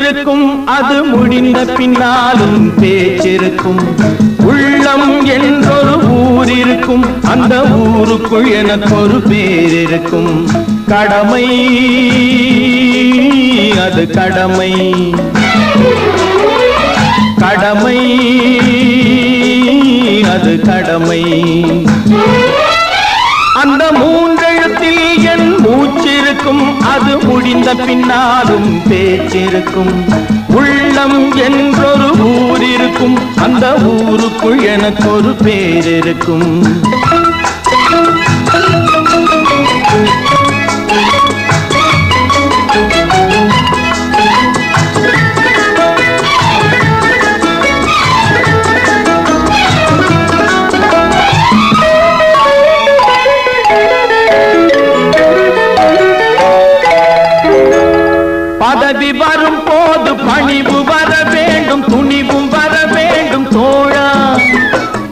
மூச்சிருக்கும் அது முடிந்த பின்னாலும் பேச்சிருக்கும். உள்ளம் என்றொரு ஊர் இருக்கும், அந்த ஊருக்குள் எனக்கு ஒரு பேர் இருக்கும். கடமை அது கடமை, கடமை அது கடமை. அந்த மூன்றெழுத்தில் என் மூச்சிருக்கும், அது முடிந்த பின்னாலும் பேச்சிருக்கும். உள்ளம் என்றொரு ஊர் இருக்கும், அந்த ஊருக்குள் எனக்கு ஒரு பேர் இருக்கும். பதவி வரும் போது பணிவு வர வேண்டும், துணிவும் வர வேண்டும் தோழா.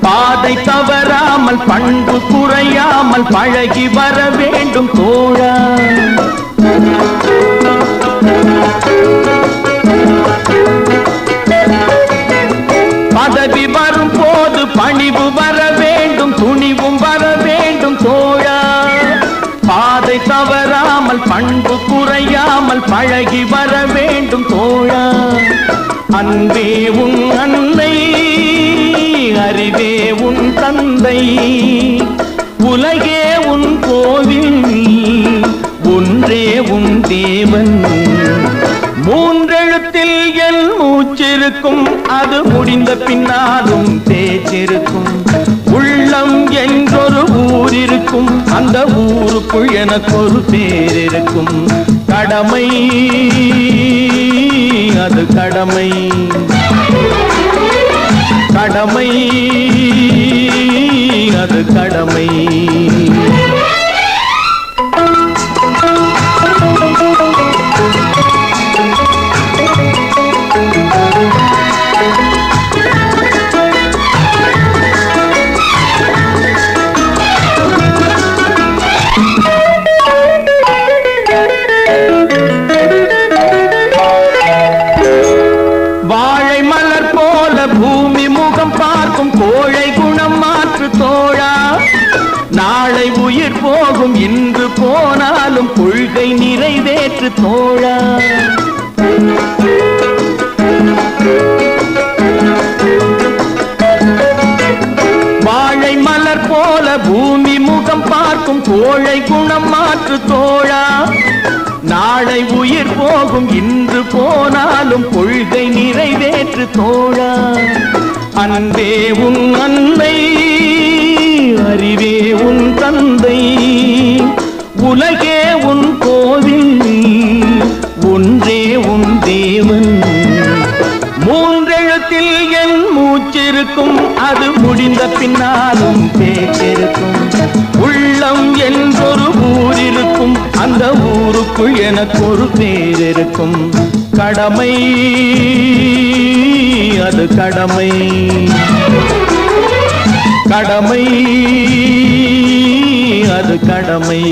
பாதை தவறாமல் பண்பு குறையாமல் பழகி வர வேண்டும் தோழா. பதவி வரும் போது பணிவு வர வேண்டும், துணிவும் வர வேண்டும் தோழா. பாதை தவறாமல் பண்பு குறையாமல் பழகி வர வேண்டும் தோழா. அன்பே உன் அன்னை, அறிவே உன் தந்தை, உலகே உன் கோவில், ஒன்றே உன் தேவன். மூன்றெழுத்தில் என் மூச்சிருக்கும், அது முடிந்த பின்னாலும் பேச்சிருக்கும். உள்ளம் என்றொரு ஊர் இருக்கும், அந்த ஊருக்குள் எனக்கு ஒரு பேர் இருக்கும். கடமை அது கடமை, கடமை அது கடமை. வாழை மலர் போல பூமி முகம் பார்க்கும், கோழை குணம் மாற்று தோழா. நாளை உயிர் போகும், இன்று போனாலும் கொள்கை நிறைவேற்று தோழா. வாழை மலர் போல பூமி முகம் பார்க்கும், கோழை குணம் மாற்று தோழா. நாளை உயிர் போகும், இன்று போனாலும் கொள்கை நிறைவேற்று தோழா. அன்பே உன் அன்னை, அறிவே உன் தந்தை, உலகே உன் கோவில், ஒன்றே உன் தேவன். மூன்றெழுத்தில் என் மூச்சிருக்கும், அது முடிந்த பின்னாலும் பேச்சிருக்கும். உள்ளம் என்றொரு ஊர் இருக்கும், அந்த ஊருக்குள் எனக்கு ஒரு பேர் இருக்கும். கடமை அது கடமை, கடமை அது கடமை.